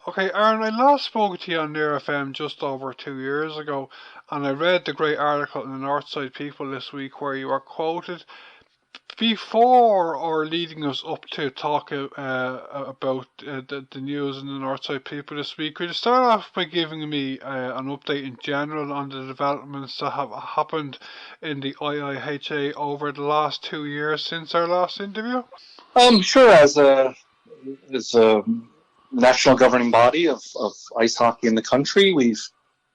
Okay, Aaron, I last spoke to you on Near FM just over 2 years ago, and I read the great article in the Northside People this week where you were quoted before or leading us up to talk about the news in the Northside People this week. Could you start off by giving me an update in general on the developments that have happened in the IIHA over the last 2 years since our last interview? Sure. As a national governing body of ice hockey in the country, we've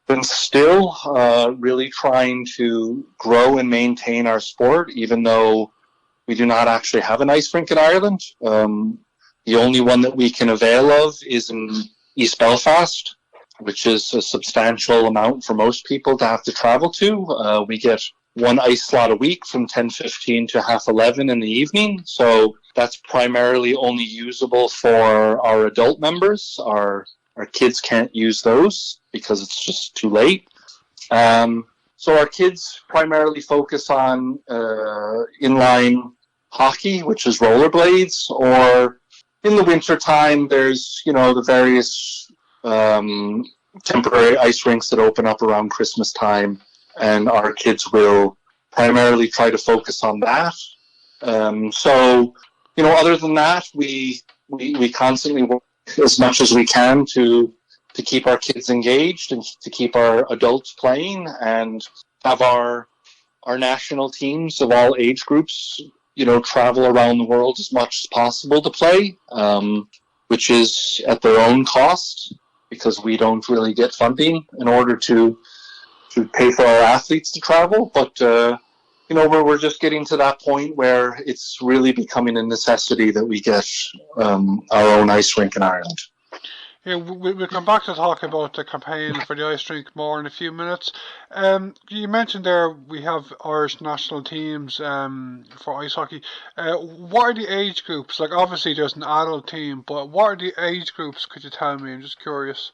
been still really trying to grow and maintain our sport, even though we do not actually have an ice rink in Ireland. The only one that we can avail of is in East Belfast, which is a substantial amount for most people to have to travel to. We get one ice slot a week from 10:15 to 11:30 in the evening. So that's primarily only usable for our adult members. Our kids can't use those because it's just too late. So our kids primarily focus on inline hockey, which is rollerblades, or in the wintertime, there's, the various temporary ice rinks that open up around Christmas time, and our kids will primarily try to focus on that. So, other than that, we constantly work as much as we can to keep our kids engaged and to keep our adults playing, and have our national teams of all age groups, travel around the world as much as possible to play, which is at their own cost because we don't really get funding in order to pay for our athletes to travel. But, we're just getting to that point where it's really becoming a necessity that we get our own ice rink in Ireland. Yeah, we'll come back to talk about the campaign for the ice rink more in a few minutes. You mentioned there we have Irish national teams for ice hockey. What are the age groups? Like, obviously there's an adult team, but what are the age groups? Could you tell me? I'm just curious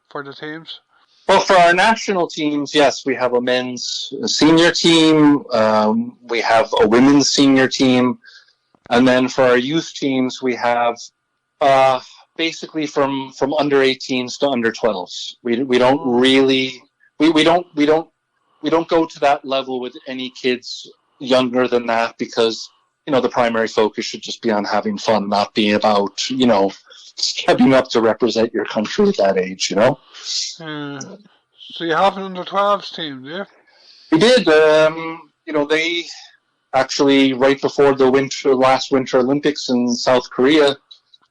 for the teams. Well, for our national teams, yes, we have a men's senior team. We have a women's senior team. And then for our youth teams, we have basically from under 18s to under 12s. We don't really we don't go to that level with any kids younger than that, because the primary focus should just be on having fun, not be about stepping up to represent your country at that age. So you have an under 12s team, do you? We did. They actually, right before the last Winter Olympics in South Korea,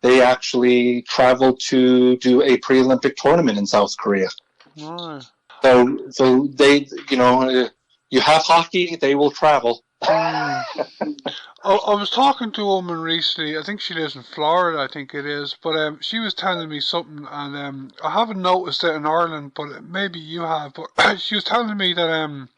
they actually traveled to do a pre-Olympic tournament in South Korea. Oh. So they, you have hockey, they will travel. I was talking to a woman recently. I think she lives in Florida, I think it is. But she was telling me something, and I haven't noticed it in Ireland, but maybe you have. But she was telling me that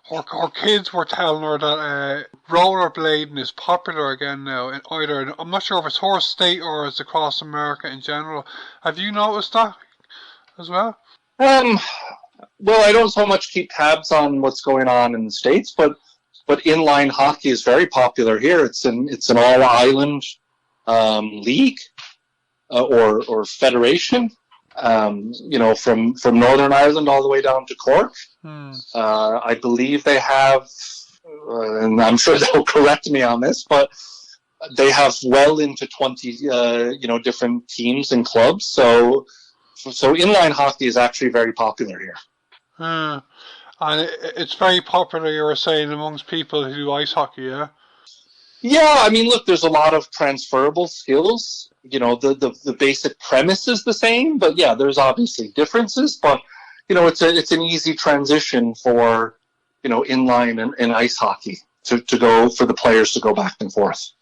her kids were telling her that rollerblading is popular again now in either. I'm not sure if it's her state or it's across America in general. Have you noticed that as well? Well, I don't so much keep tabs on what's going on in the States, but inline hockey is very popular here. It's an all island league or federation. From Northern Ireland all the way down to Cork. I believe they have, and I'm sure they'll correct me on this, but they have well into 20 different teams and clubs. So inline hockey is actually very popular here. And it's very popular, you were saying, amongst people who do ice hockey, yeah? Yeah, I mean, look, there's a lot of transferable skills. The basic premise is the same, but yeah, there's obviously differences. But it's an easy transition for inline and ice hockey to go for the players to go back and forth.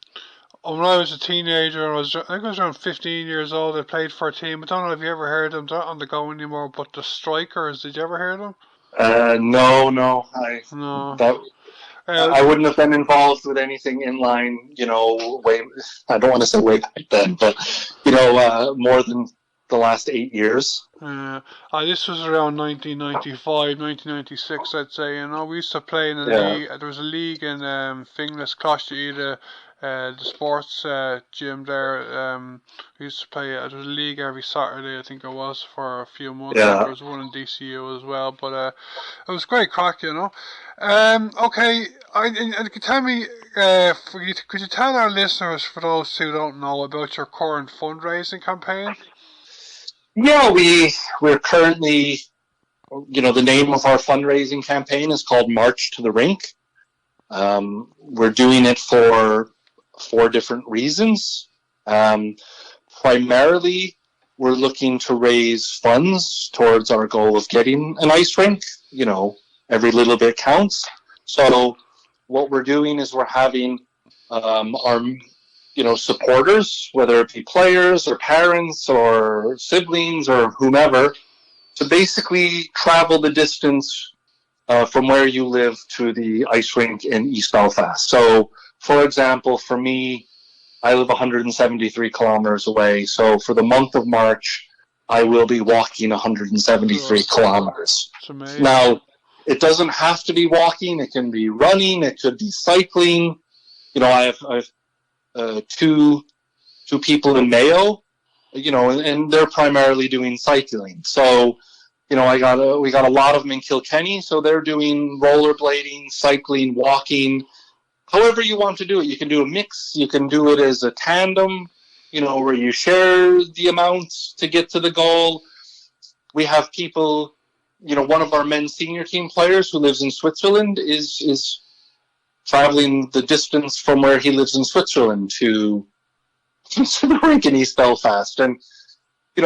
When I was a teenager, I think I was around 15 years old. I played for a team. I don't know if you ever heard of them. They're not on the go anymore, but the Strikers. Did you ever hear of them? No. No. I wouldn't have been involved with anything inline, I don't want to say way back then, but, more than the last 8 years. This was around 1995, 1996, I'd say. You know, we used to play in a league. There was a league in Finglas, Closhta, the sports gym there. We used to play. There was a league every Saturday, I think it was, for a few months. Yeah. There was one in DCU as well, but it was great crack, you know. Okay, and tell me, could you tell our listeners, for those who don't know, about your current fundraising campaign? Yeah, we're currently, the name of our fundraising campaign is called March to the Rink. We're doing it for 4 different reasons. Primarily, we're looking to raise funds towards our goal of getting an ice rink. Every little bit counts. So what we're doing is we're having our supporters, whether it be players or parents or siblings or whomever, to basically travel the distance from where you live to the ice rink in East Belfast. So, for example, for me, I live 173 kilometers away. So for the month of March, I will be walking 173 kilometers. Now, it doesn't have to be walking. It can be running. It could be cycling. I have two people in Mayo, and they're primarily doing cycling. So, we got a lot of them in Kilkenny, so they're doing rollerblading, cycling, walking. However you want to do it. You can do a mix. You can do it as a tandem, where you share the amounts to get to the goal. We have people, one of our men's senior team players who lives in Switzerland is traveling the distance from where he lives in Switzerland to the rink in East Belfast. And,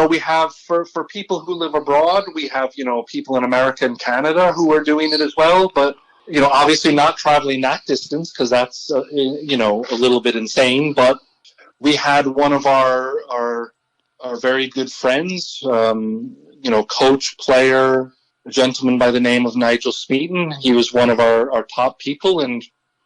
we have, for people who live abroad, we have, people in America and Canada who are doing it as well. But, obviously not traveling that distance because that's, a little bit insane. But we had one of our very good friends, coach, player, a gentleman by the name of Nigel Smeaton. He was one of our top people, and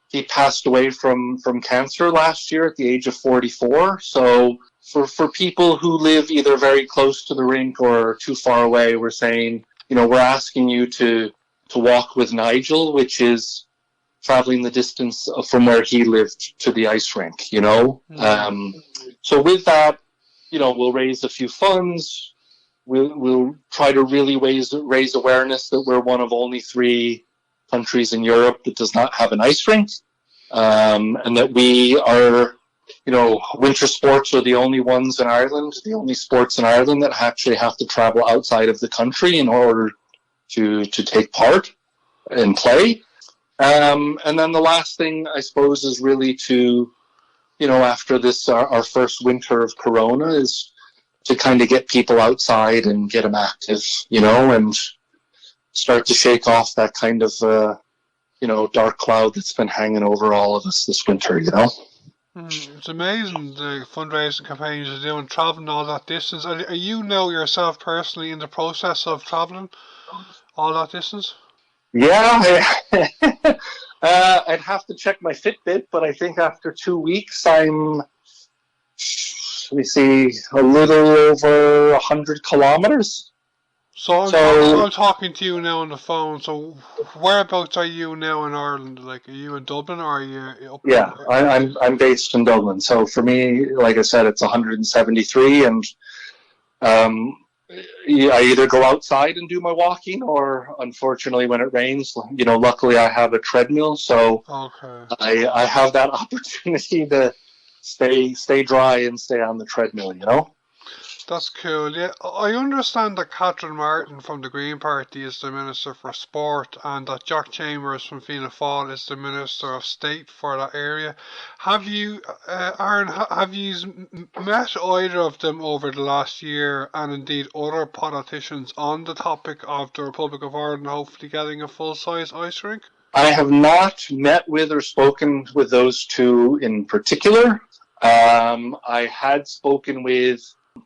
he passed away from cancer last year at the age of 44. So for people who live either very close to the rink or too far away, we're saying, we're asking you to walk with Nigel, which is traveling the distance from where he lived to the ice rink, Mm-hmm. So with that, we'll raise a few funds. We'll try to really raise awareness that we're one of only 3 countries in Europe that does not have an ice rink, and that we are, winter sports are the only ones in Ireland, the only sports in Ireland that actually have to travel outside of the country in order to take part and play. And then the last thing, I suppose, is really to, after this, our first winter of Corona, is to kind of get people outside and get them active, and start to shake off that kind of, dark cloud that's been hanging over all of us this winter, It's amazing the fundraising campaigns you're doing, traveling all that distance. Are you now yourself personally in the process of traveling all that distance? Yeah, I'd have to check my Fitbit, but I think after 2 weeks, I'm, let me see, a little over 100 kilometers. So I'm talking to you now on the phone. So whereabouts are you now in Ireland? Like, are you in Dublin or are you up? Yeah, I'm based in Dublin. So for me, like I said, it's 173, and I either go outside and do my walking, or unfortunately, when it rains, luckily I have a treadmill, so okay. I have that opportunity to stay dry and stay on the treadmill. That's cool. Yeah, I understand that Catherine Martin from the Green Party is the Minister for Sport, and that Jack Chambers from Fianna Fáil is the Minister of State for that area. Have you, Aaron, have you met either of them over the last year, and indeed other politicians, on the topic of the Republic of Ireland hopefully getting a full-size ice rink? I have not met with or spoken with those two in particular. I had spoken with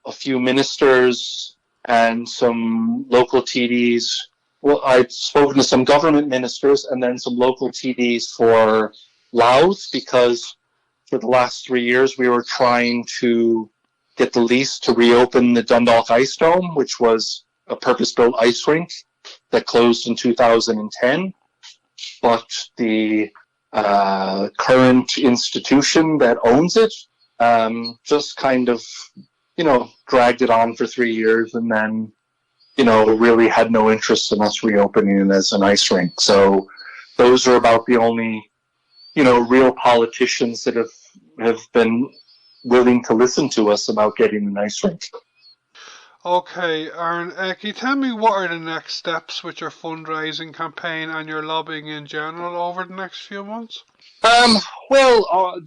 a few ministers and some local TDs. Well, I've spoken to some government ministers and then some local TDs for Louth, because for the last 3 years we were trying to get the lease to reopen the Dundalk Ice Dome, which was a purpose-built ice rink that closed in 2010. But the current institution that owns it just kind of, dragged it on for 3 years and then, really had no interest in us reopening it as an ice rink. So those are about the only, real politicians that have been willing to listen to us about getting an ice rink. Okay, Aaron, can you tell me what are the next steps with your fundraising campaign and your lobbying in general over the next few months?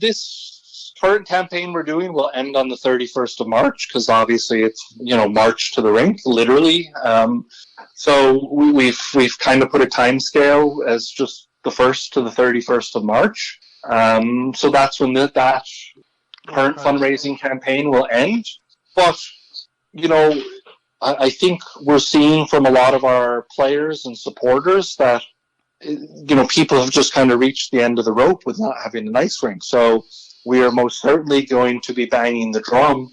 This current campaign we're doing will end on the 31st of March, because obviously it's, March to the rink, literally. So we've kind of put a time scale as just the 1st to the 31st of March. So that's when that current fundraising campaign will end. But I think we're seeing from a lot of our players and supporters that, people have just kind of reached the end of the rope with not having an ice rink. So we are most certainly going to be banging the drum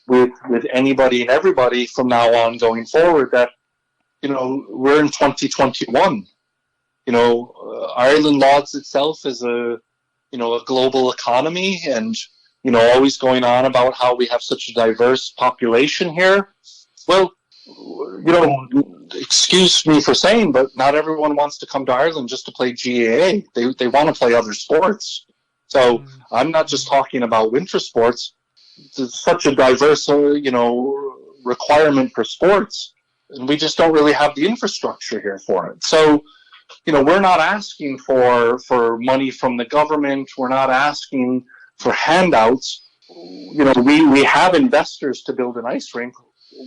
with anybody and everybody from now on going forward that, we're in 2021. Ireland lauds itself as a global economy and, always going on about how we have such a diverse population here. Well, excuse me for saying, but not everyone wants to come to Ireland just to play GAA. They want to play other sports. So I'm not just talking about winter sports. There's such a diverse, requirement for sports, and we just don't really have the infrastructure here for it. So, we're not asking for money from the government. We're not asking for handouts. We have investors to build an ice rink.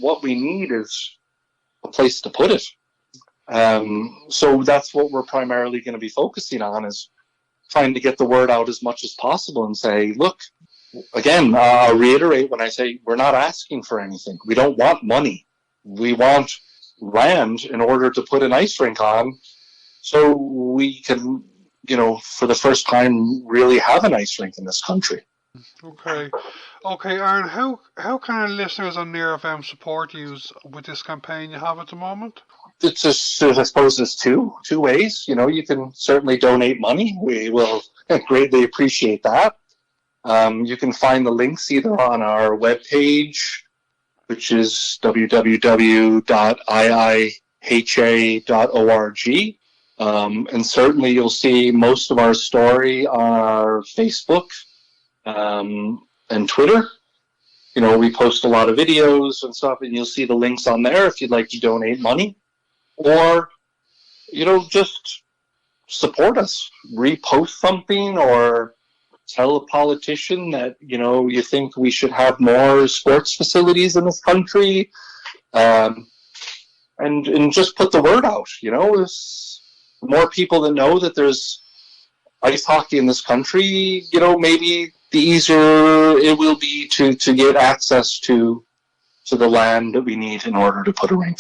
What we need is a place to put it. So that's what we're primarily going to be focusing on, is trying to get the word out as much as possible and say, look, again, I'll reiterate when I say we're not asking for anything. We don't want money. We want land in order to put an ice rink on so we can, for the first time, really have an ice rink in this country. Okay, Aaron, how can our listeners on Near FM support you with this campaign you have at the moment? It's just, I suppose there's two ways. You can certainly donate money. We will greatly appreciate that. You can find the links either on our webpage, which is www.iiha.org. And certainly you'll see most of our story on our Facebook and Twitter. We post a lot of videos and stuff, and you'll see the links on there if you'd like to donate money. Or, just support us. Repost something or tell a politician that, you think we should have more sports facilities in this country. And just put the word out. There's more people that know that there's ice hockey in this country, maybe the easier it will be to get access to the land that we need in order to put a rink.